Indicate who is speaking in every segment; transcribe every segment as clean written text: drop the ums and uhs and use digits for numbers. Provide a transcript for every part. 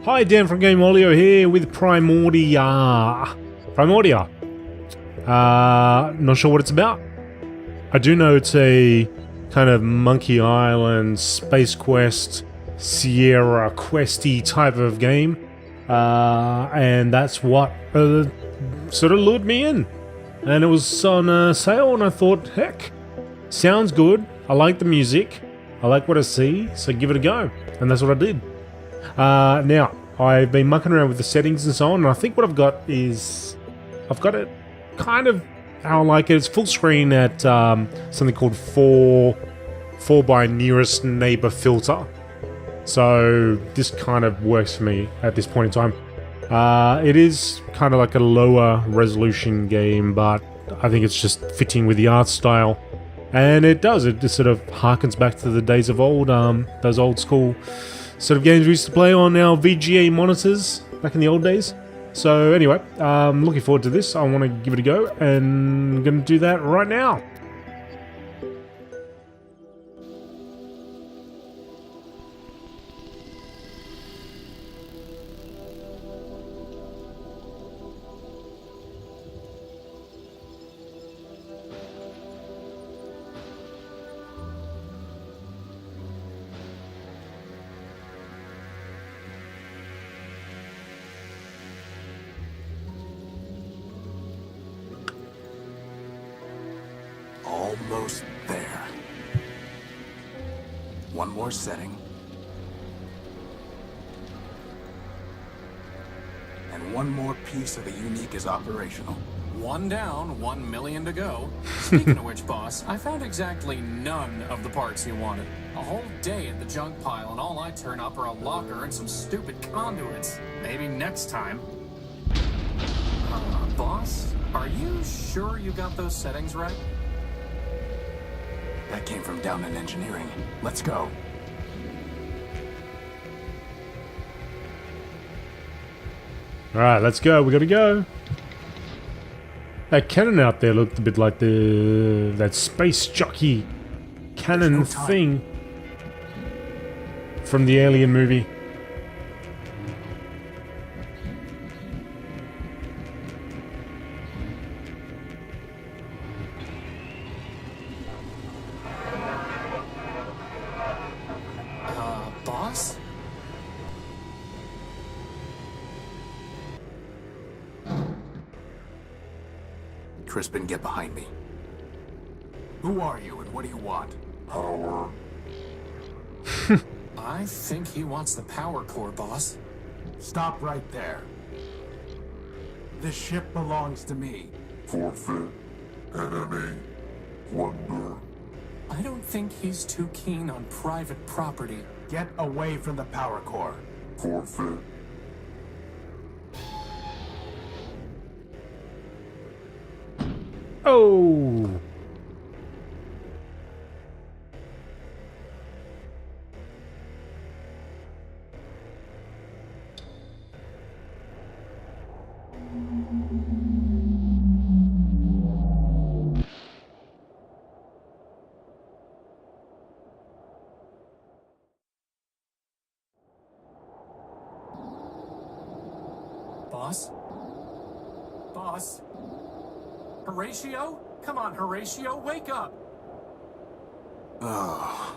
Speaker 1: Hi, Dan from Gameolio here with Primordia. Primordia. Not sure what it's about. I do know it's a kind of Monkey Island, Space Quest, Sierra Questy type of game. And that's what sort of lured me in. And it was on sale and I thought, heck, sounds good. I like the music. I like what I see, so give it a go. And that's what I did. Now, I've been mucking around with the settings and so on, and I think what I've got is... I've got it kind of how I like it. It's full screen at something called 4 by nearest neighbor filter. So this kind of works for me at this point in time. It is kind of like a lower resolution game, but I think it's just fitting with the art style. And it does, it just sort of harkens back to the days of old, those old school sort of games we used to play on our VGA monitors back in the old days. So anyway, I'm looking forward to this. I want to give it a go, and I'm going to do that right now.
Speaker 2: Almost there. One more setting. And one more piece of the unique is operational.
Speaker 3: One down, 1 million to go. Speaking of which, boss, I found exactly none of the parts you wanted. A whole day at the junk pile, and all I turn up are a locker and some stupid conduits. Maybe next time. Boss, are you sure you got those settings right?
Speaker 2: That came from down in engineering. Let's go.
Speaker 1: Alright, let's go. We gotta go. That cannon out there looked a bit like that space jockey cannon thing from the Alien movie.
Speaker 3: Boss?
Speaker 2: Crispin, get behind me. Who are you and what do you want? Power.
Speaker 3: I think he wants the power core, boss.
Speaker 2: Stop right there. This ship belongs to me.
Speaker 4: Forfeit. Enemy. Plunder.
Speaker 3: I don't think he's too keen on private property.
Speaker 2: Get away from the power core.
Speaker 4: Forfeit.
Speaker 1: Oh!
Speaker 3: Boss? Boss? Horatio? Come on, Horatio, wake up!
Speaker 2: Oh.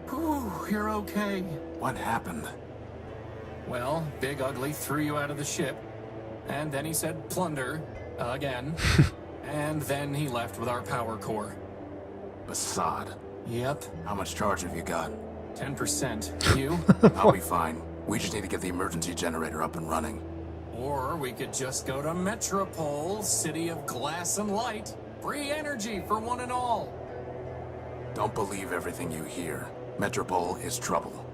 Speaker 3: Whew, you're okay.
Speaker 2: What happened?
Speaker 3: Well, Big Ugly threw you out of the ship. And then he said plunder, again. And then he left with our power core.
Speaker 2: Assad.
Speaker 3: Yep,
Speaker 2: How much charge have you got?
Speaker 3: 10%. You?
Speaker 2: I'll be fine. We just need to get the emergency generator up and running.
Speaker 3: Or we could just go to Metropole, city of glass and light. Free energy for one and all.
Speaker 2: Don't believe everything you hear. Metropole is trouble.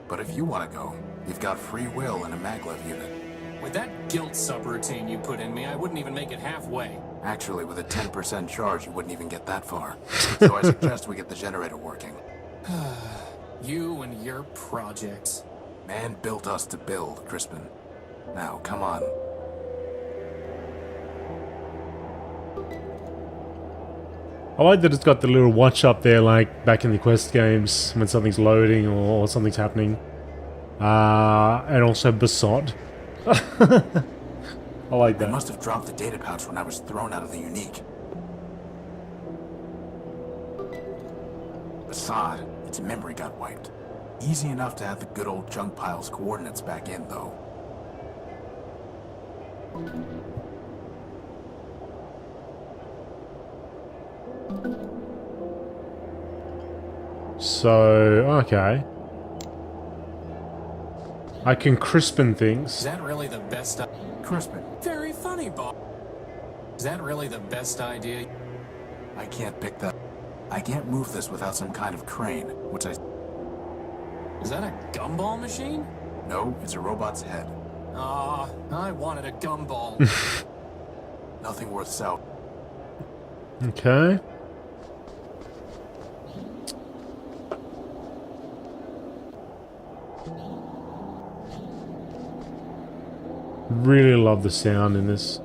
Speaker 2: But if you want to go, you've got free will and a maglev unit.
Speaker 3: With that guilt subroutine you put in me, I wouldn't even make it halfway.
Speaker 2: Actually, with a 10% charge, you wouldn't even get that far. So I suggest we get the generator working.
Speaker 3: You and your projects.
Speaker 2: Man built us to build, Crispin. Now, come on.
Speaker 1: I like that it's got the little watch up there, like back in the Quest games when something's loading or something's happening. And also Besot. I like
Speaker 2: I
Speaker 1: that.
Speaker 2: must have dropped the data pouch when I was thrown out of the unique. Assad, its memory got wiped. Easy enough to have the good old junk pile's coordinates back in, though.
Speaker 1: So, okay. I can Crispin
Speaker 3: Is
Speaker 1: things.
Speaker 3: that really the best?
Speaker 2: Crispin,
Speaker 3: Very funny, boss. Is that really the best idea?
Speaker 2: I can't pick that. I can't move this without some kind of crane, which I...
Speaker 3: Is that a gumball machine?
Speaker 2: No, it's a robot's head.
Speaker 3: Ah, I wanted a gumball.
Speaker 2: Nothing worth selling.
Speaker 1: Okay. Really love the sound in this.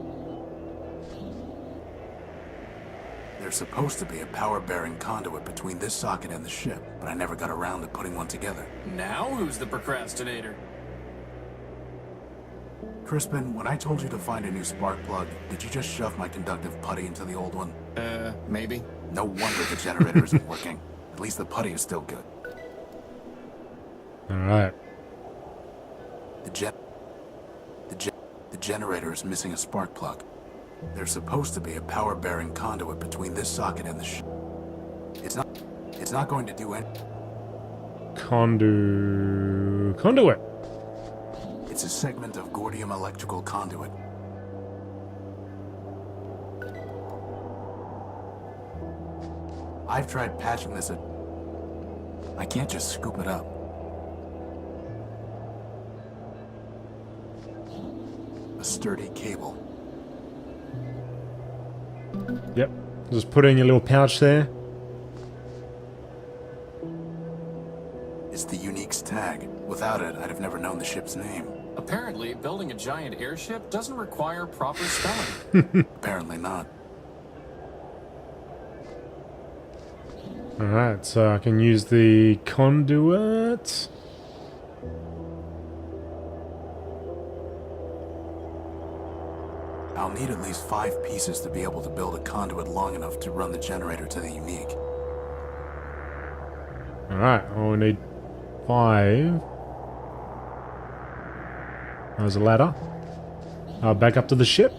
Speaker 2: There's supposed to be a power-bearing conduit between this socket and the ship, but I never got around to putting one together.
Speaker 3: Now who's the procrastinator?
Speaker 2: Crispin, when I told you to find a new spark plug, did you just shove my conductive putty into the old one?
Speaker 3: Maybe.
Speaker 2: No wonder the generator isn't working. At least the putty is still good.
Speaker 1: Alright.
Speaker 2: The generator is missing a spark plug. There's supposed to be a power-bearing conduit between this socket and the ship. It's not going to do any...
Speaker 1: Conduit.
Speaker 2: It's a segment of Gordium electrical conduit. I've tried patching this at... I can't just scoop it up. A sturdy cable.
Speaker 1: Yep. Just put it in your little pouch there.
Speaker 2: It's the Unique's tag. Without it, I'd have never known the ship's name.
Speaker 3: Apparently, building a giant airship doesn't require proper spelling.
Speaker 2: Apparently not.
Speaker 1: Alright, so I can use the conduit.
Speaker 2: I'll need at least 5 pieces to be able to build a conduit long enough to run the generator to the Unique.
Speaker 1: Alright, I'll need 5. There's a ladder. Back up to the ship.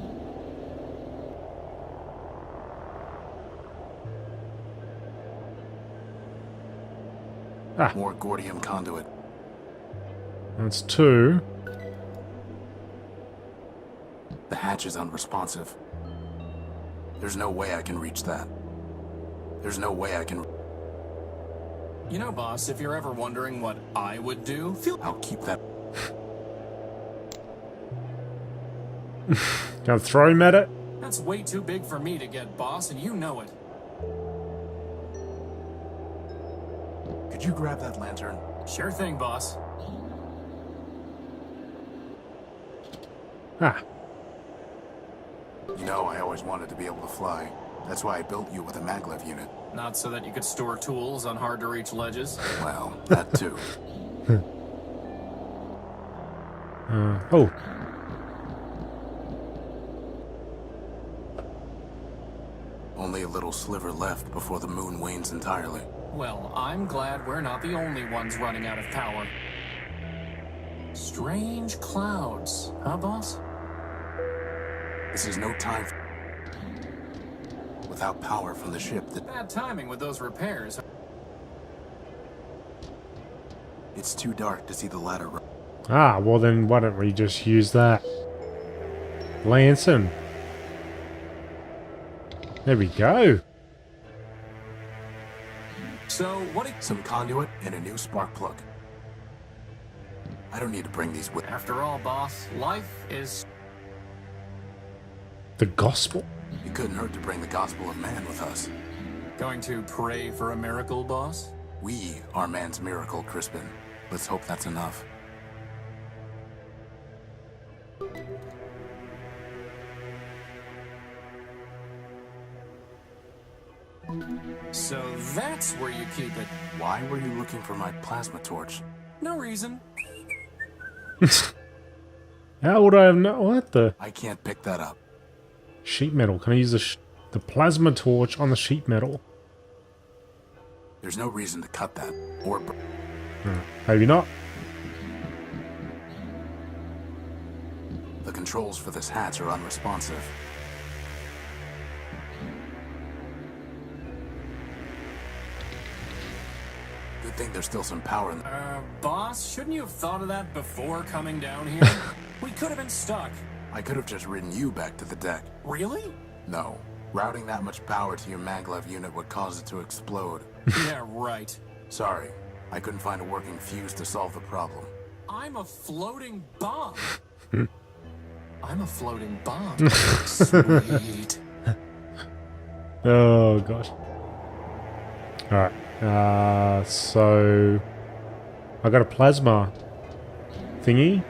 Speaker 2: More Gordium conduit.
Speaker 1: That's 2.
Speaker 2: The hatch is unresponsive. There's no way I can reach that. There's no way I can...
Speaker 3: You know, boss, if you're ever wondering what I would do,
Speaker 2: I'll keep that...
Speaker 1: Gonna throw him at it.
Speaker 3: that's way too big for me to get, boss, and you know it.
Speaker 2: Could you grab that lantern?
Speaker 3: Sure thing, boss.
Speaker 1: Ah,
Speaker 2: You know, I always wanted to be able to fly. That's why I built you with a maglev unit.
Speaker 3: Not so that you could store tools on hard-to-reach ledges.
Speaker 2: Well, that too.
Speaker 1: oh.
Speaker 2: Only a little sliver left before the moon wanes entirely.
Speaker 3: Well, I'm glad we're not the only ones running out of power. Strange clouds, huh, boss?
Speaker 2: This is no time without power from the ship.
Speaker 3: Bad timing with those repairs.
Speaker 2: It's too dark to see the ladder.
Speaker 1: Ah, well then why don't we just use that lantern? There we go.
Speaker 3: So, what
Speaker 2: Some conduit and a new spark plug. I don't need to bring these with...
Speaker 3: After all, boss, life is...
Speaker 1: The gospel.
Speaker 2: It couldn't hurt to bring the gospel of man with us.
Speaker 3: Going to pray for a miracle, boss?
Speaker 2: We are man's miracle, Crispin. Let's hope that's enough.
Speaker 3: That's where you keep it.
Speaker 2: Why were you looking for my plasma torch?
Speaker 3: No reason.
Speaker 1: How would I have no? What the?
Speaker 2: I can't pick that up.
Speaker 1: Sheet metal. Can I use the plasma torch on the sheet metal?
Speaker 2: There's no reason to cut that. Or...
Speaker 1: Maybe not.
Speaker 2: The controls for this hatch are unresponsive. Good thing there's still some power in the...
Speaker 3: Boss, shouldn't you have thought of that before coming down here? We could have been stuck.
Speaker 2: I could have just ridden you back to the deck.
Speaker 3: Really?
Speaker 2: No. Routing that much power to your maglev unit would cause it to explode.
Speaker 3: Yeah, right.
Speaker 2: Sorry. I couldn't find a working fuse to solve the problem.
Speaker 3: I'm a floating bomb. I'm a floating bomb. Sweet.
Speaker 1: Oh gosh. Alright. So I got a plasma thingy.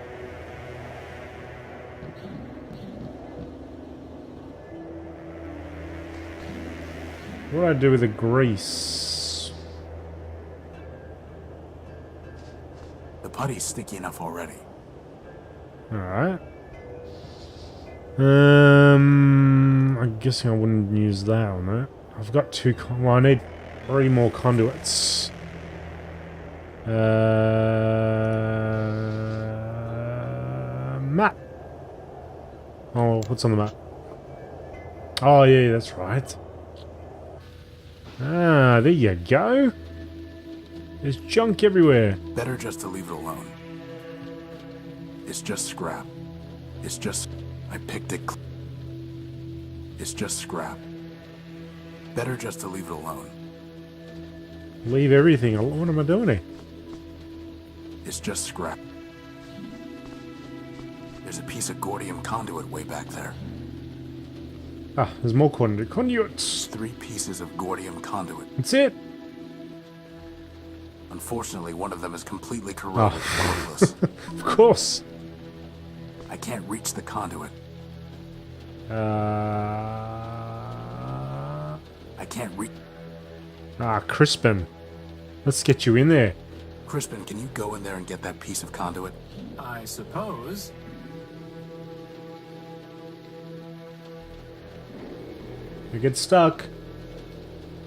Speaker 1: What do I do with the grease?
Speaker 2: The putty's sticky enough already.
Speaker 1: Alright. I'm guessing I wouldn't use that on that. I've got two well, I need 3 more conduits. Map. Oh, what's on the map? Oh yeah, that's right. Ah, there you go. There's junk everywhere.
Speaker 2: Better just to leave it alone. It's just scrap. It's just... I picked it... It's just scrap. Better just to leave it alone.
Speaker 1: Leave everything. What am I doing here?
Speaker 2: It's just scrap. There's a piece of gordium conduit way back there.
Speaker 1: Ah, there's more conduits.
Speaker 2: 3 pieces of gordium conduit.
Speaker 1: That's it.
Speaker 2: Unfortunately, one of them is completely corroded and worthless.
Speaker 1: Of course.
Speaker 2: I can't reach the conduit. I can't reach...
Speaker 1: Ah, Crispin. Let's get you in there.
Speaker 2: Crispin, can you go in there and get that piece of conduit?
Speaker 3: I suppose.
Speaker 1: You get stuck.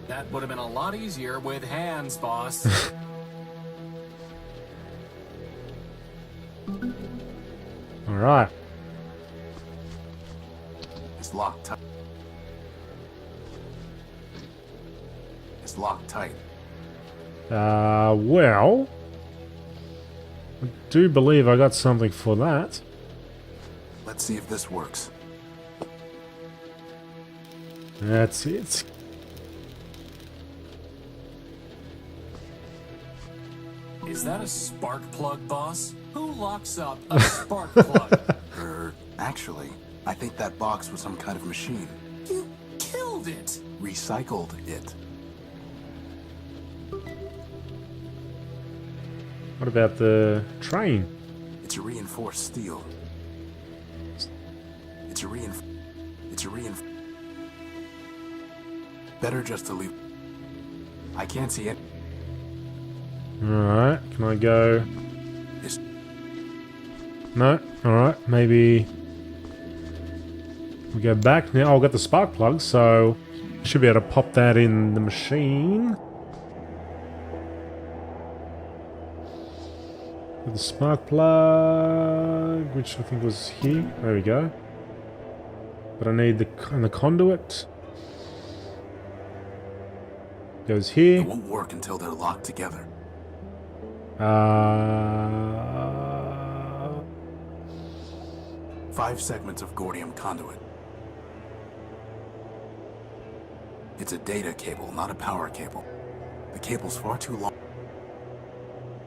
Speaker 3: That would have been a lot easier with hands, boss.
Speaker 1: Alright.
Speaker 2: It's locked tight. It's locked tight.
Speaker 1: Well... I do believe I got something for that.
Speaker 2: Let's see if this works.
Speaker 1: That's it.
Speaker 3: Is that a spark plug, boss? Who locks up a spark plug?
Speaker 2: Actually, I think that box was some kind of machine.
Speaker 3: You killed it!
Speaker 2: Recycled it.
Speaker 1: What about the train?
Speaker 2: It's a reinforced steel. It's a reinforced... Better just to leave... I can't see it.
Speaker 1: Alright, can I go...
Speaker 2: It's...
Speaker 1: No? Alright, maybe... We go back now. Oh, I've got the spark plug, so... I should be able to pop that in the machine. With the spark plug, which I think was here. There we go. But I need the conduit. Goes here.
Speaker 2: It won't work until they're locked together. 5 segments of gordium conduit. It's a data cable, not a power cable. The cable's far too long.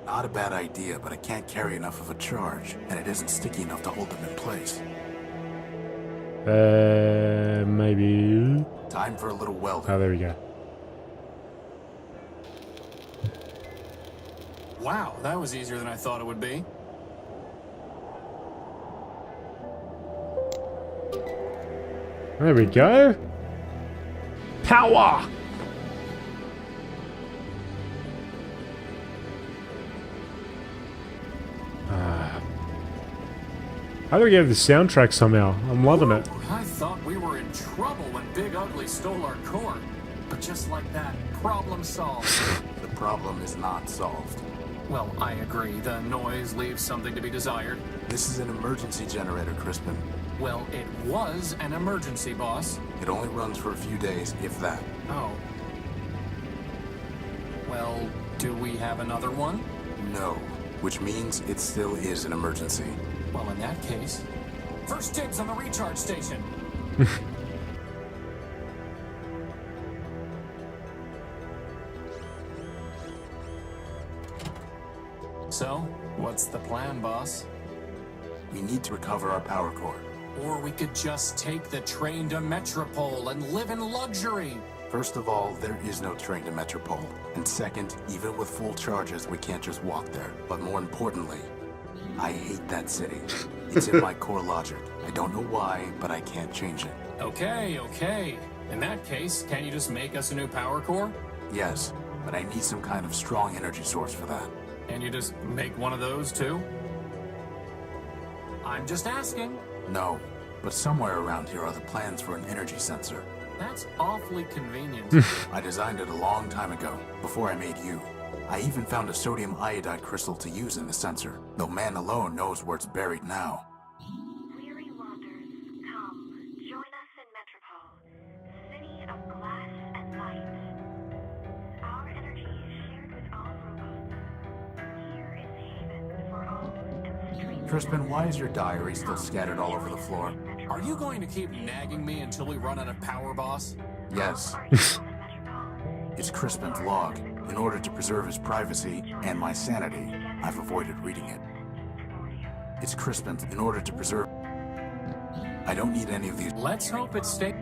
Speaker 2: Not a bad idea, but it can't carry enough of a charge, and it isn't sticky enough to hold them in place.
Speaker 1: Maybe...
Speaker 2: Time for a little welding.
Speaker 1: Oh, there we go.
Speaker 3: Wow, that was easier than I thought it would be.
Speaker 1: There we go. Power! How do we get the soundtrack somehow? I'm loving it.
Speaker 3: I thought we were in trouble when Big Ugly stole our core. But just like that, problem solved.
Speaker 2: The problem is not solved.
Speaker 3: Well, I agree. The noise leaves something to be desired.
Speaker 2: This is an emergency generator, Crispin.
Speaker 3: Well, it was an emergency, boss.
Speaker 2: It only runs for a few days, if that.
Speaker 3: Oh. Well, do we have another one?
Speaker 2: No. Which means it still is an emergency.
Speaker 3: Well, in that case, first dibs on the recharge station. So, what's the plan, boss?
Speaker 2: We need to recover our power core.
Speaker 3: Or we could just take the train to Metropole and live in luxury.
Speaker 2: First of all, there is no train to Metropole. And second, even with full charges, we can't just walk there. But more importantly, I hate that city. It's in my core logic. I don't know why, but I can't change it.
Speaker 3: Okay. In that case, can't you just make us a new power core?
Speaker 2: Yes, but I need some kind of strong energy source for that.
Speaker 3: And you just make one of those too? I'm just asking.
Speaker 2: No, but somewhere around here are the plans for an energy sensor.
Speaker 3: That's awfully convenient.
Speaker 2: I designed it a long time ago, before I made you. I even found a sodium iodide crystal to use in the sensor, though man alone knows where it's buried now.
Speaker 5: Weary wanderers, come, join us in Metropole, city of glass and light. Our energy is shared with all robots. Here is haven for all and street.
Speaker 2: Crispin, why is your diary still scattered all over the floor?
Speaker 3: Are you going to keep nagging me until we run out of power, boss?
Speaker 2: Yes. It's Crispin's log. In order to preserve his privacy and my sanity, I've avoided reading it. It's Crispin's. In order to preserve... I don't need any of these...
Speaker 3: Let's hope it stays...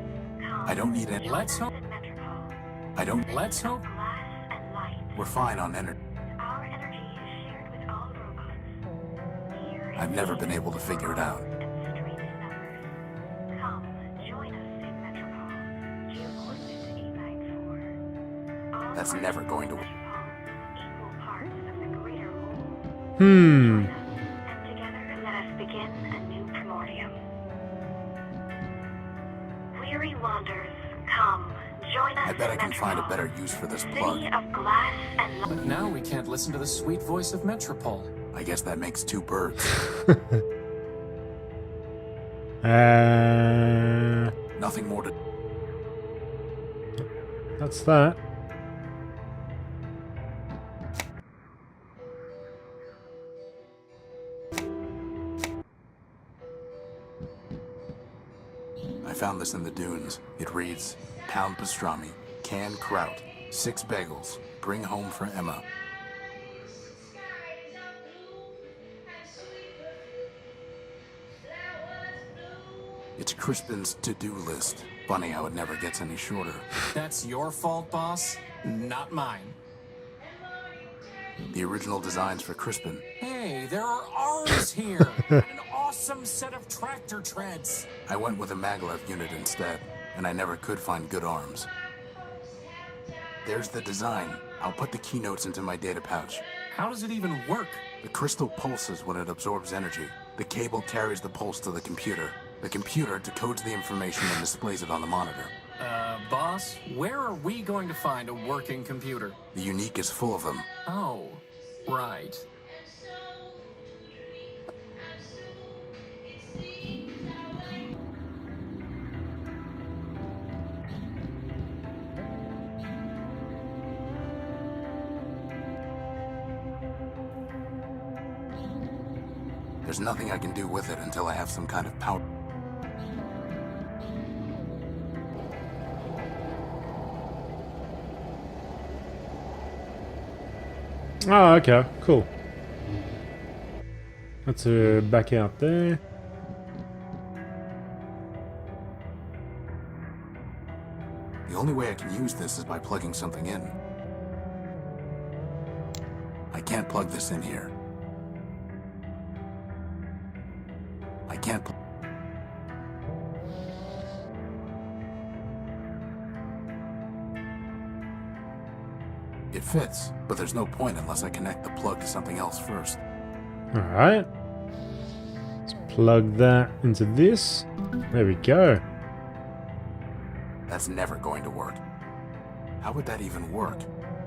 Speaker 2: I don't need any...
Speaker 3: Let's hope...
Speaker 2: I don't...
Speaker 3: Let's hope...
Speaker 5: Glass and light.
Speaker 2: We're fine on energy.
Speaker 5: Our energy is shared with all robots. Here
Speaker 2: I've never been able to figure it out.
Speaker 5: and street numbers. Come, join us in Metropole. Geocoordinate 894. All
Speaker 2: That's never going to work.
Speaker 5: equal parts of the greater whole.
Speaker 1: Hmm.
Speaker 5: And together let us begin a new Primordium. Weary wanderers, come, join us
Speaker 2: I bet I
Speaker 5: in
Speaker 2: can find a
Speaker 5: Metropole,
Speaker 2: better use for this plug.
Speaker 5: city of glass and light.
Speaker 3: But now we can't listen to the sweet voice of Metropole.
Speaker 2: I guess that makes two birds. Nothing more to...
Speaker 1: That's that.
Speaker 2: I found this in the dunes. It reads, pound pastrami, canned kraut, 6 bagels, bring home for Emma. It's Crispin's to-do list. Funny how it never gets any shorter.
Speaker 3: That's your fault, boss, not mine.
Speaker 2: The original designs for Crispin.
Speaker 3: Hey, there are R's here! An awesome set of tractor treads!
Speaker 2: I went with a maglev unit instead, and I never could find good arms. There's the design. I'll put the keynotes into my data pouch.
Speaker 3: How does it even work?
Speaker 2: The crystal pulses when it absorbs energy. The cable carries the pulse to the computer. The computer decodes the information and displays it on the monitor.
Speaker 3: Boss, where are we going to find a working computer?
Speaker 2: The Unique is full of them.
Speaker 3: Oh, right.
Speaker 2: There's nothing I can do with it until I have some kind of power.
Speaker 1: Oh, okay, cool. Let's back out there.
Speaker 2: The only way I can use this is by plugging something in. I can't plug this in here. I can't pl- It fits, but there's no point unless I connect the plug to something else first.
Speaker 1: Alright. Let's Plug that into this. There we go.
Speaker 2: That's never going to work. How would that even work?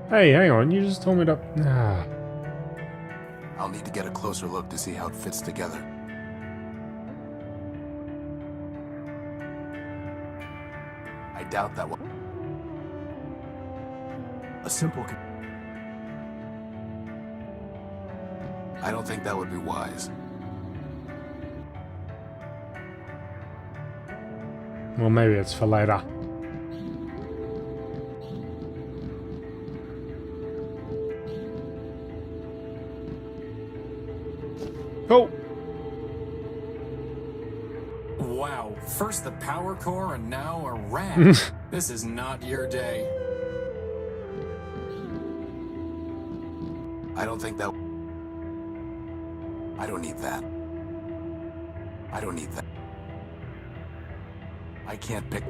Speaker 1: Hey, hang on. You just told me to... Ah.
Speaker 2: I'll need to get a closer look to see how it fits together. I doubt that will... A simple... I don't think that would be wise.
Speaker 1: Well, maybe it's for later. Oh!
Speaker 3: Wow, first the power core and now a rag. This is not your day.
Speaker 2: I don't think that... I don't need that. I don't need that. I can't pick...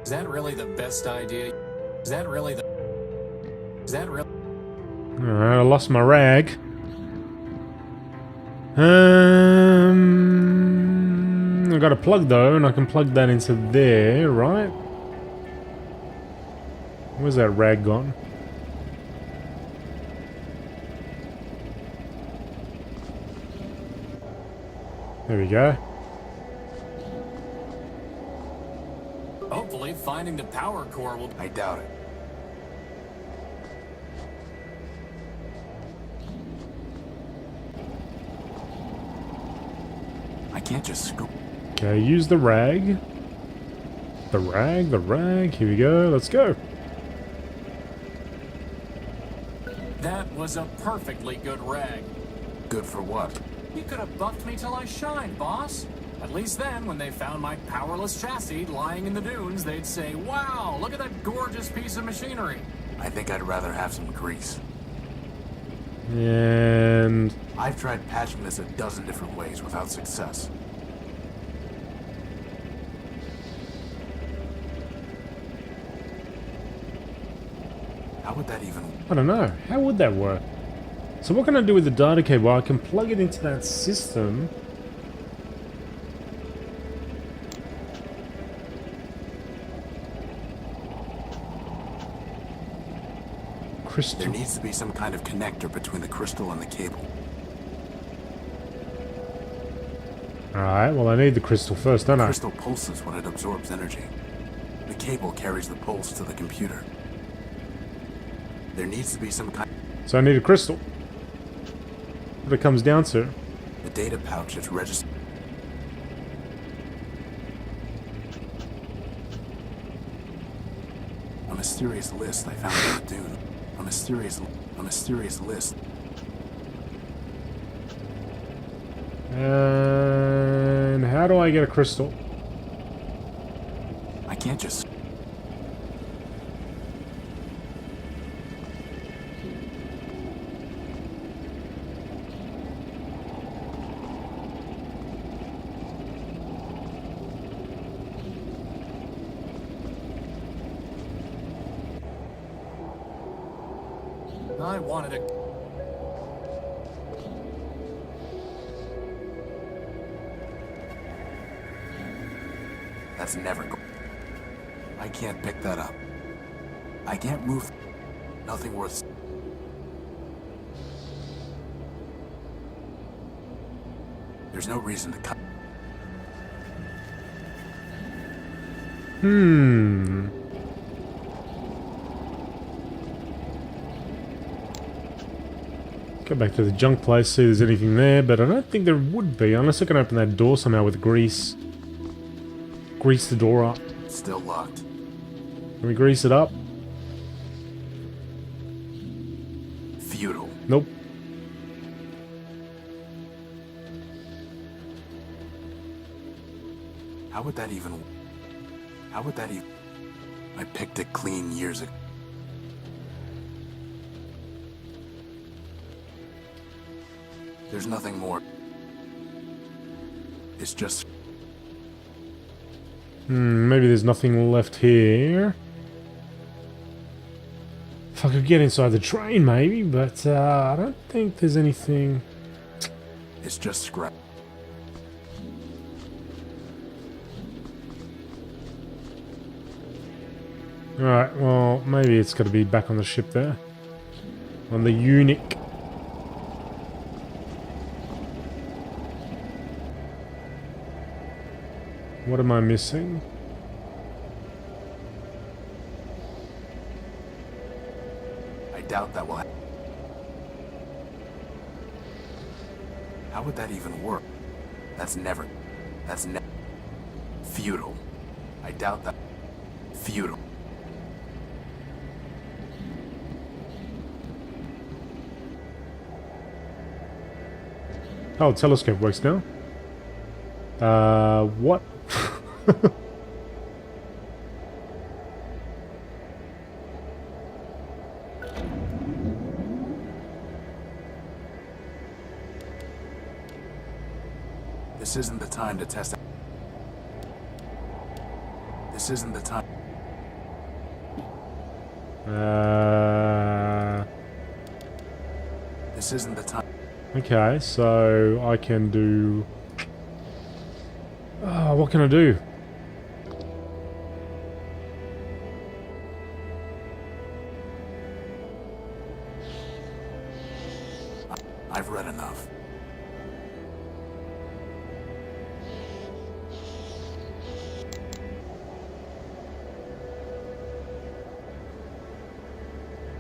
Speaker 3: Is that really the best idea? Is that really the... Is that really...
Speaker 1: Alright, I lost my rag. I got a plug though, and I can plug that into there, right? Where's that rag gone? There we go.
Speaker 3: Hopefully finding the power core will...
Speaker 2: I doubt it. I can't just scoop...
Speaker 1: Okay, use the rag. The rag. Here we go. Let's go.
Speaker 3: That was a perfectly good rag.
Speaker 2: Good for what?
Speaker 3: You could have buffed me till I shined, boss. At least then, when they found my powerless chassis lying in the dunes, they'd say, wow, look at that gorgeous piece of machinery.
Speaker 2: I think I'd rather have some grease.
Speaker 1: And...
Speaker 2: I've tried patching this a dozen different ways without success. How would that even...
Speaker 1: I don't know. How would that work? So what can I do with the data cable? I can plug it into that system. Crystal.
Speaker 2: There needs to be some kind of connector between the crystal and the cable.
Speaker 1: Alright, well I need the crystal first, don't
Speaker 2: The
Speaker 1: I?
Speaker 2: crystal pulses when it absorbs energy. The cable carries the pulse to the computer. There needs to be some kind...
Speaker 1: So I need a crystal. What it comes down to.
Speaker 2: The data pouch is registered. A mysterious list I found in the dune. A mysterious list.
Speaker 1: And how do I get a crystal?
Speaker 2: I can't just...
Speaker 3: I wanted to...
Speaker 2: That's never go... I can't pick that up. I can't move... Nothing worth... There's no reason to cut...
Speaker 1: Go back to the junk place, see if there's anything there, but I don't think there would be, unless I can open that door somehow with grease. Grease the door up.
Speaker 2: Still locked.
Speaker 1: Can we grease it up?
Speaker 2: Futile.
Speaker 1: Nope.
Speaker 2: How would that even... I picked it clean years ago. There's nothing more. It's just...
Speaker 1: Maybe there's nothing left here. If I could get inside the train, maybe, but I don't think there's anything.
Speaker 2: It's just scrap.
Speaker 1: Alright, well, maybe it's got to be back on the ship there. On the Unic. What am I missing?
Speaker 2: I doubt that will happen. How would that even work? That's futile. I doubt that. Futile.
Speaker 1: Oh, telescope works now. What?
Speaker 2: This isn't the time to test. This isn't the time. This isn't the time.
Speaker 1: Okay, so I can do... what can I do?
Speaker 2: I've read enough.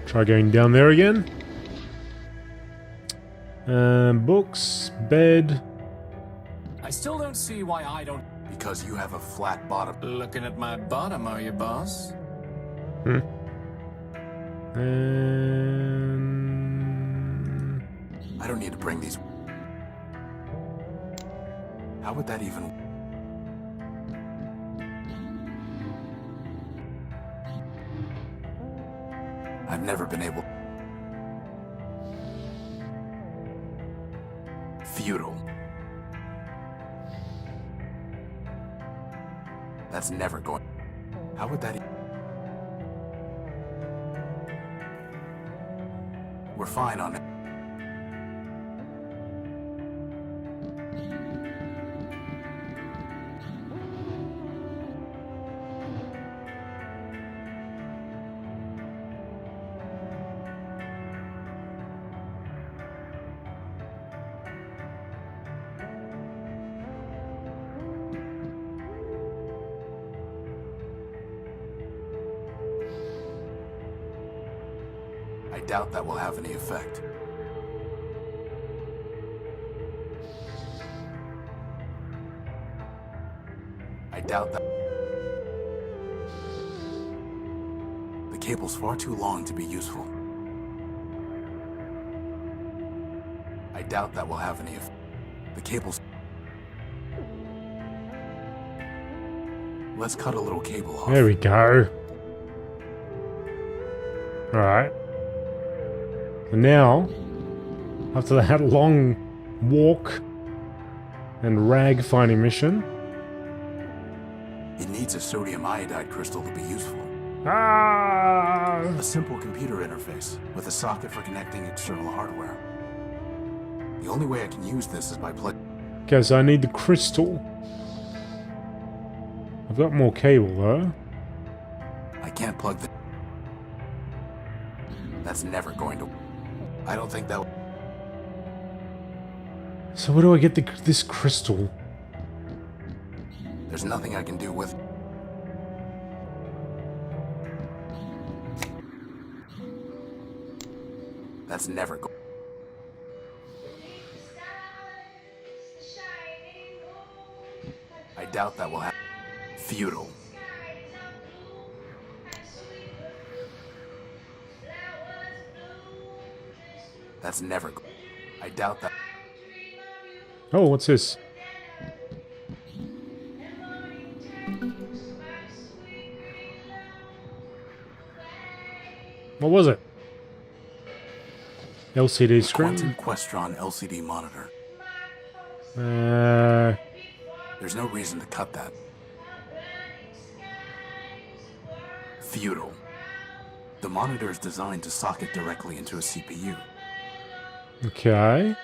Speaker 1: Try going down there again. Books, bed.
Speaker 3: I still don't see why I don't...
Speaker 2: Because you have a flat bottom.
Speaker 3: Looking at my bottom, are you, boss?
Speaker 1: And...
Speaker 2: I don't need to bring these. How would that even... I've never been able... Futile. That's never going... How would that... We're fine on it. I doubt that will have any effect. I doubt that. The cable's far too long to be useful. I doubt that will have any effect. The cable's... Let's cut a little cable off.
Speaker 1: There we go. Alright. So now, after that long walk and rag finding mission...
Speaker 2: It needs a sodium iodide crystal to be useful.
Speaker 1: Ah!
Speaker 2: A simple computer interface with a socket for connecting external hardware. The only way I can use this is by plugging...
Speaker 1: Okay, so I need the crystal. I've got more cable though.
Speaker 2: I can't plug the... That's never going to... I don't think that...
Speaker 1: So where do I get this crystal?
Speaker 2: There's nothing I can do with... That's never going... I doubt that will happen. Futile. That's never... I doubt that...
Speaker 1: Oh, what's this? What was it? LCD screen?
Speaker 2: Quantum Questron LCD monitor. There's no reason to cut that. Futile. The monitor is designed to socket directly into a CPU.
Speaker 1: Okay.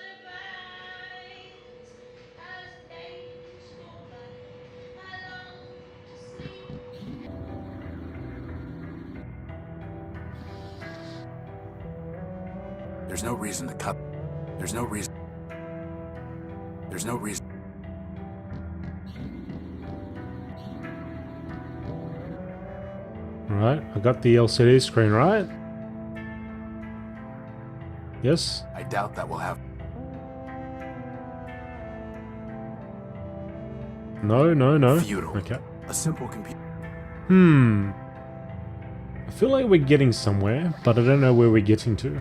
Speaker 2: There's no reason to cut. There's no reason. There's no reason.
Speaker 1: Right, I got the LCD screen, right? Yes?
Speaker 2: I doubt that will have.
Speaker 1: No, no, no.
Speaker 2: Futile.
Speaker 1: Okay.
Speaker 2: A simple computer.
Speaker 1: I feel like we're getting somewhere, but I don't know where we're getting to.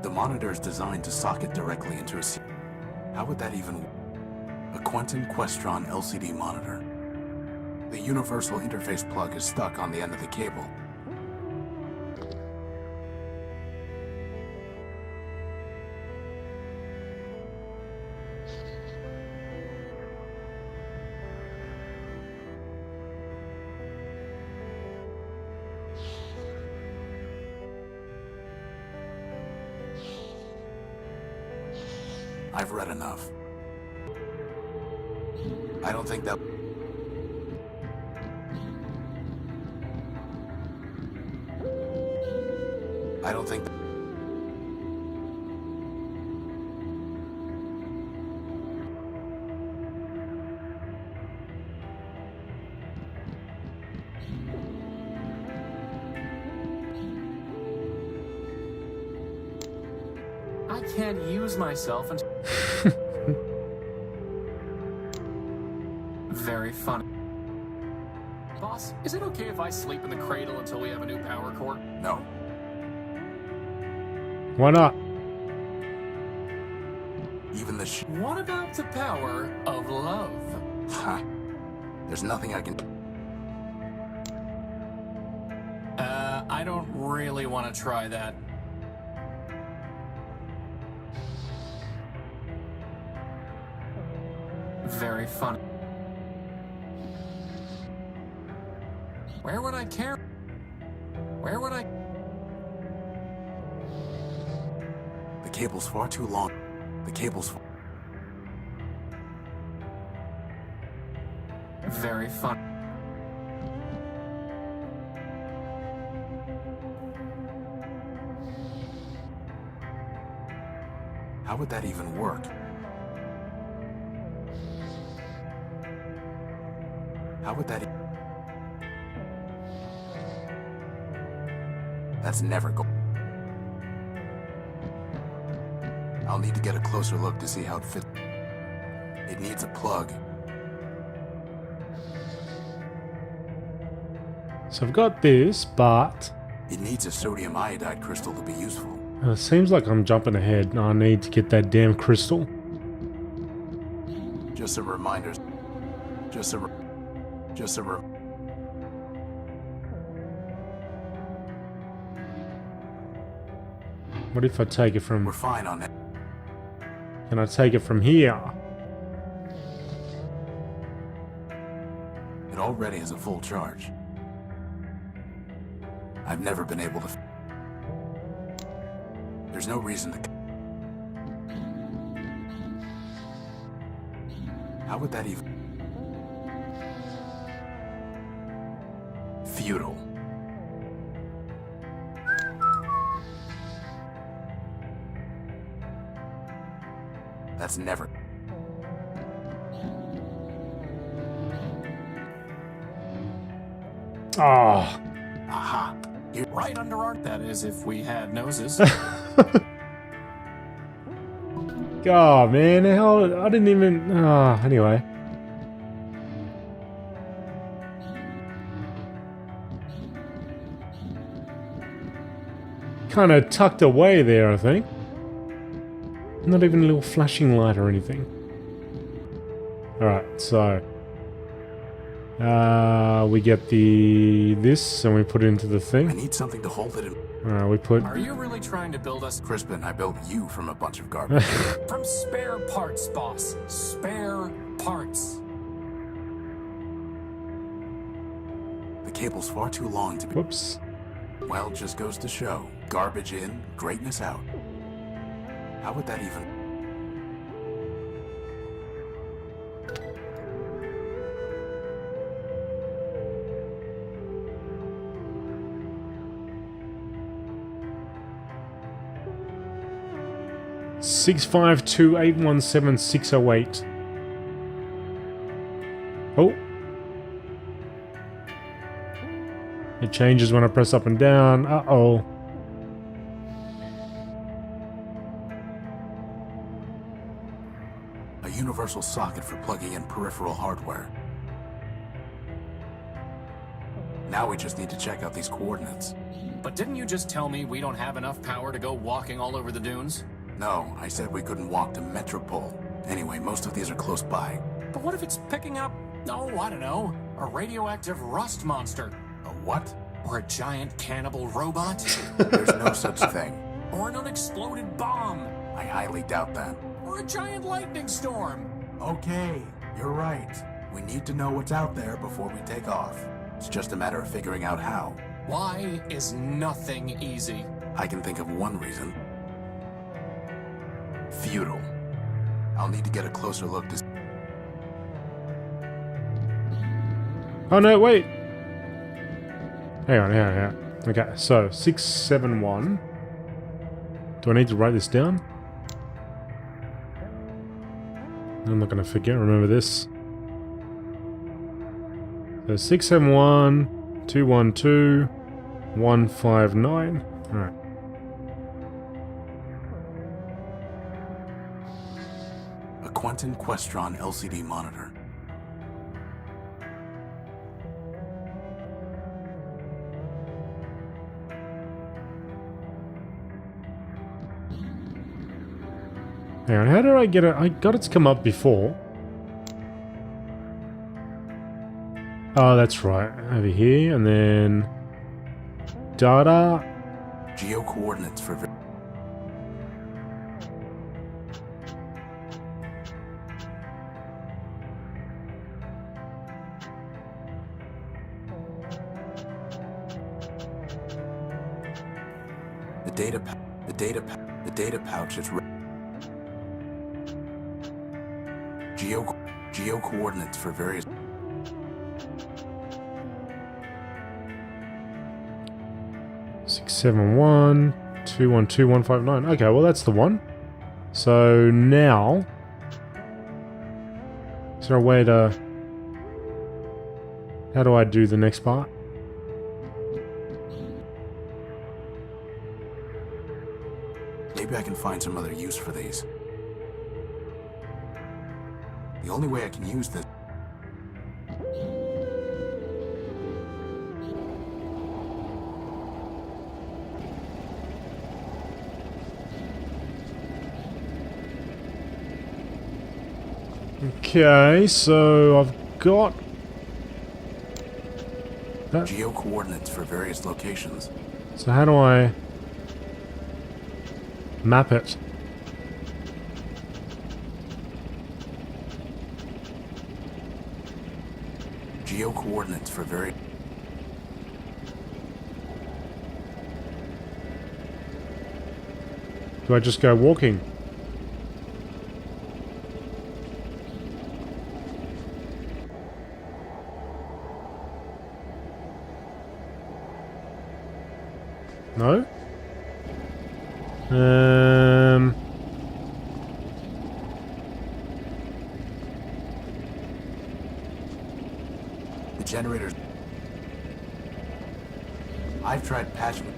Speaker 2: The monitor is designed to socket directly into a CPU. How would that even work? A Quentin Questron LCD monitor. The universal interface plug is stuck on the end of the cable. I've read enough. I don't think that... I don't think...
Speaker 3: I can't use myself until... Very funny. Boss, is it okay if I sleep in the cradle until we have a new power core?
Speaker 2: No.
Speaker 1: Why not?
Speaker 2: Even the
Speaker 3: What about the power of love?
Speaker 2: Ha. There's nothing I can...
Speaker 3: I don't really want to try that. Very funny. Where would I care? Where would I...
Speaker 2: The cable's far too long. The cable's...
Speaker 3: Very fun.
Speaker 2: How would that even work? How would that... That's never go... I'll need to get a closer look to see how it fits. It needs a plug.
Speaker 1: So I've got this, but...
Speaker 2: It needs a sodium iodide crystal to be useful.
Speaker 1: It seems like I'm jumping ahead. I need to get that damn crystal.
Speaker 2: Just some reminders. Just a...
Speaker 1: What if I take it from...
Speaker 2: We're fine on that.
Speaker 1: Can I take it from here?
Speaker 2: It already has a full charge. I've never been able to... There's no reason to... How would that even... Futile. That's never...
Speaker 1: Ah.
Speaker 2: Aha. Here,
Speaker 3: Right under our... That is, if we had noses.
Speaker 1: God, man, how I didn't even... anyway. Kind of tucked away there, I think. Not even a little flashing light or anything. Alright, so... we get this and we put it into the
Speaker 2: I
Speaker 1: thing.
Speaker 2: need something to hold it in.
Speaker 1: We put...
Speaker 3: Are you really trying to build us
Speaker 2: Crispin, I built you from a bunch of garbage.
Speaker 3: from spare parts, boss? Spare parts.
Speaker 2: The cable's far too long to be...
Speaker 1: Whoops.
Speaker 2: Well, just goes to show. Garbage in, greatness out. How would that even...
Speaker 1: Six 652-817-608. Oh. It changes when I press up and down. Uh-oh.
Speaker 2: A universal socket for plugging in peripheral hardware. Now we just need to check out these coordinates.
Speaker 3: But didn't you just tell me we don't have enough power to go walking all over the dunes?
Speaker 2: No, I said we couldn't walk to Metropole. Anyway, most of these are close by.
Speaker 3: But what if it's picking up, oh, I don't know, a radioactive rust monster?
Speaker 2: A what?
Speaker 3: Or a giant cannibal robot?
Speaker 2: There's no such thing.
Speaker 3: Or an unexploded bomb?
Speaker 2: I highly doubt that.
Speaker 3: Or a giant lightning storm?
Speaker 2: Okay, you're right. We need to know what's out there before we take off. It's just a matter of figuring out how.
Speaker 3: Why is nothing easy?
Speaker 2: I can think of one reason. Futile. I'll need to get a closer look to...
Speaker 1: Oh no, wait! Hang on. Okay, so 671. Do I need to write this down? I'm not gonna forget, remember this. So 671 212 159. Alright.
Speaker 2: A Quentin Questron LCD monitor.
Speaker 1: Hang on, how did I get it? I got it to come up before. Oh, that's right. Over here, and then... Data.
Speaker 2: Geo coordinates for... The data pouch is... Geo coordinates for various...
Speaker 1: 671 212 159. Okay, well that's the one. So now... Is there a way to... How do I do the next part?
Speaker 2: Maybe I can find some other use for these. The only way I can use this...
Speaker 1: Okay, so I've got... that.
Speaker 2: Geo coordinates for various locations.
Speaker 1: So how do I... map it?
Speaker 2: Geo coordinates for various...
Speaker 1: Do I just go walking? No?
Speaker 2: The generators... I've tried patching...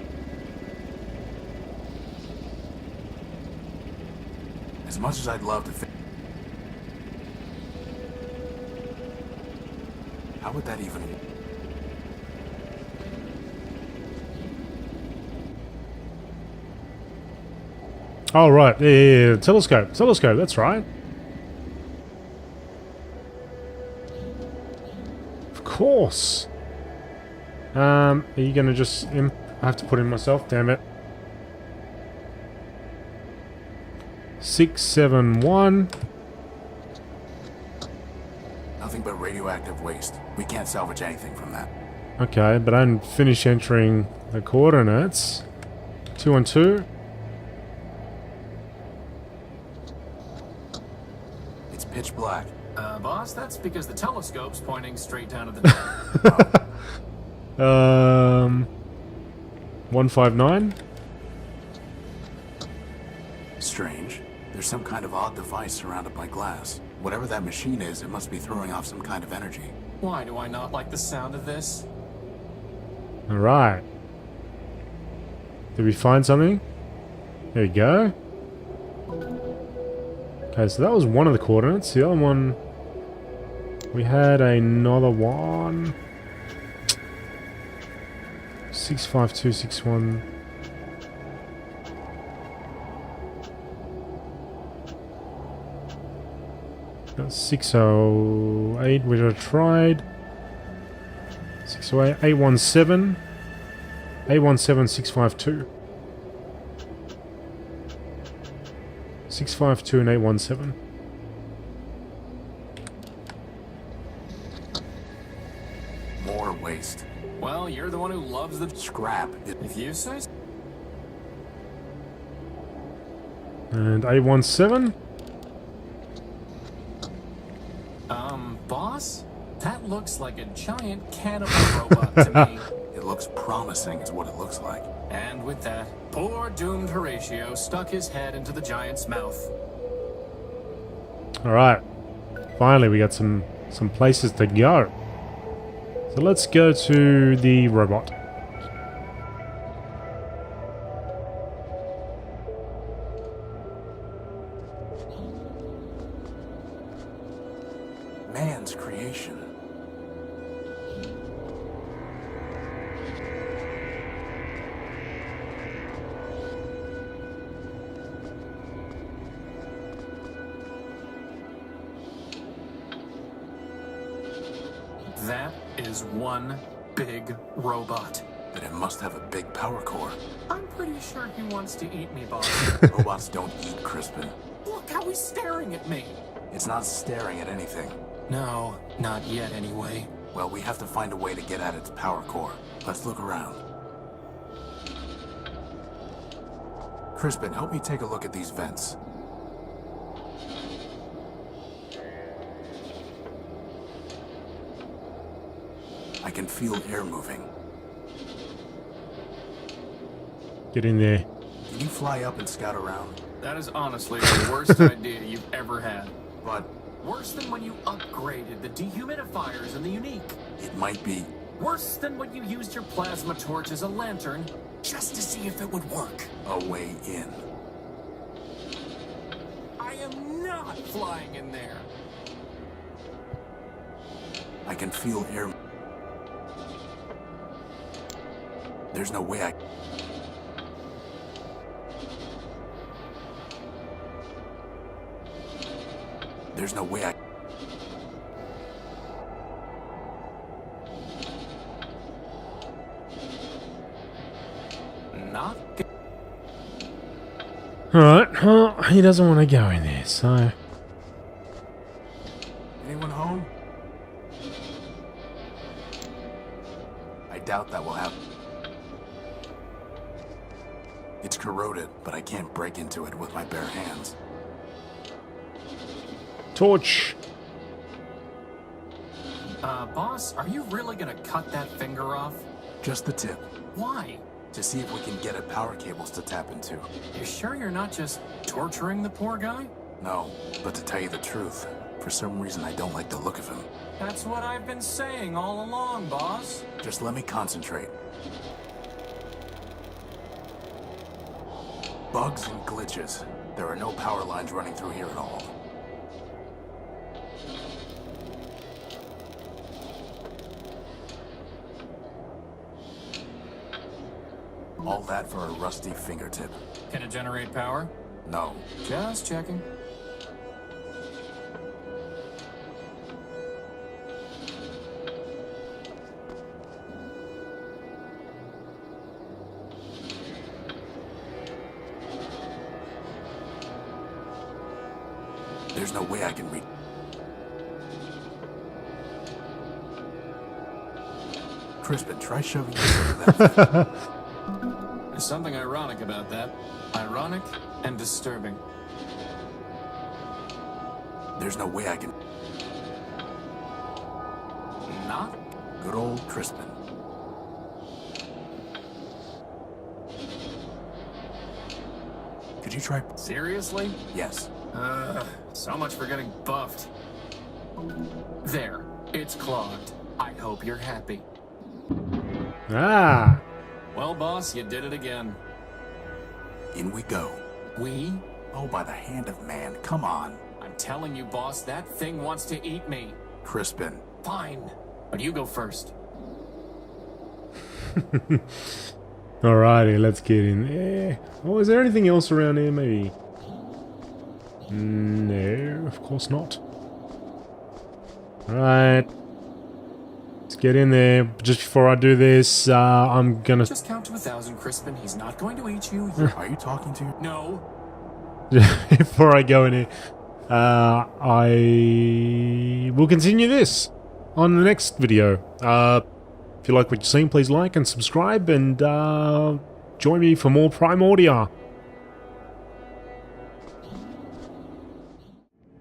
Speaker 2: As much as I'd love to how would that even...
Speaker 1: Oh, right. Yeah. Telescope, that's right. Of course. Are you going to just... I have to put in myself, damn it. 671.
Speaker 2: Nothing but radioactive waste. We can't salvage anything from that.
Speaker 1: Okay, but I didn't finish entering the coordinates. 212.
Speaker 2: It's pitch black.
Speaker 3: Boss, that's because the telescope's pointing straight down at the
Speaker 1: 159.
Speaker 2: Strange. There's some kind of odd device surrounded by glass. Whatever that machine is, it must be throwing off some kind of energy.
Speaker 3: Why do I not like the sound of this?
Speaker 1: Alright. Did we find something? There we go. Okay, so that was one of the coordinates. The other one... We had another one. 65261. That's 608, which I tried. 608, 817. 817, 652. 652 and 817.
Speaker 2: More waste.
Speaker 3: Well, you're the one who loves the...
Speaker 2: Scrap.
Speaker 3: If you say so.
Speaker 1: And 817.
Speaker 3: Boss? That looks like a giant cannibal robot to me.
Speaker 2: It looks promising is what it looks like.
Speaker 3: And with that, poor doomed Horatio stuck his head into the giant's mouth.
Speaker 1: Alright. Finally, we got some places to go. So let's go to the robot.
Speaker 2: Man's creation.
Speaker 3: That is one big robot.
Speaker 2: But it must have a big power core.
Speaker 3: I'm pretty sure he wants to eat me, boss.
Speaker 2: Robots don't eat, Crispin.
Speaker 3: Look how he's staring at me.
Speaker 2: It's not staring at anything.
Speaker 3: No, not yet anyway.
Speaker 2: Well, we have to find a way to get at its power core. Let's look around. Crispin, help me take a look at these vents. I can feel air moving.
Speaker 1: Get in there.
Speaker 2: Can you fly up and scout around?
Speaker 3: That is honestly the worst idea you've ever had.
Speaker 2: But
Speaker 3: Worse than when you upgraded the dehumidifiers and the unique.
Speaker 2: it might be...
Speaker 3: Worse than when you used your plasma torch as a lantern just to see if it would work.
Speaker 2: a way in.
Speaker 3: I am not flying in there.
Speaker 2: I can feel air... There's no way I... There's no way I...
Speaker 3: Not good.
Speaker 1: Alright, well, he doesn't want to go in there, so...
Speaker 2: Anyone home? I doubt that will happen. It's corroded, but I can't break into it with my bare hands.
Speaker 1: Torch!
Speaker 3: Boss, are you really gonna cut that finger off?
Speaker 2: Just the tip,
Speaker 3: Why?
Speaker 2: to see if we can get at power cables to tap into.
Speaker 3: You sure you're not just torturing the poor guy?
Speaker 2: No, but to tell you the truth, for some reason I don't like the look of him.
Speaker 3: That's what I've been saying all along, boss.
Speaker 2: Just let me concentrate. Bugs and glitches. There are no power lines running through here at all. All that for a rusty fingertip.
Speaker 3: Can it generate power?
Speaker 2: No.
Speaker 3: Just checking.
Speaker 2: There's no way I can read. Crispin, try shoving yourself in that.
Speaker 3: There's something ironic about that. Ironic and disturbing.
Speaker 2: There's no way I can.
Speaker 3: Not?
Speaker 2: Good old Crispin. Could you try?
Speaker 3: Seriously?
Speaker 2: Yes.
Speaker 3: So much for getting buffed. There. It's clogged. I hope you're happy.
Speaker 1: Ah.
Speaker 3: Well, boss, you did it again.
Speaker 2: In we go.
Speaker 3: We?
Speaker 2: Oh, by the hand of man. Come on.
Speaker 3: I'm telling you, boss, that thing wants to eat me.
Speaker 2: Crispin.
Speaker 3: Fine. But you go first.
Speaker 1: Alrighty, let's get in there. Oh, is there anything else around here, maybe? No, of course not. Alright. Let's get in there. Just before I do this, I'm gonna...
Speaker 3: Just count to 1,000, Crispin. He's not going to eat you.
Speaker 2: Are you talking to?
Speaker 3: No.
Speaker 1: Before I go in here, I will continue this on the next video. If you like what you've seen, please like and subscribe, and join me for more Primordia.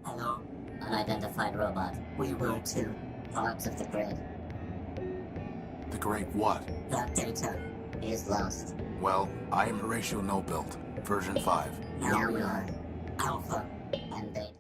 Speaker 6: Hello, unidentified robot. We were two parts of the grid.
Speaker 2: The great what?
Speaker 6: That data is lost.
Speaker 2: Well, I am Horatio Nullbuilt, version 5.
Speaker 6: Now we are Alpha and Beta.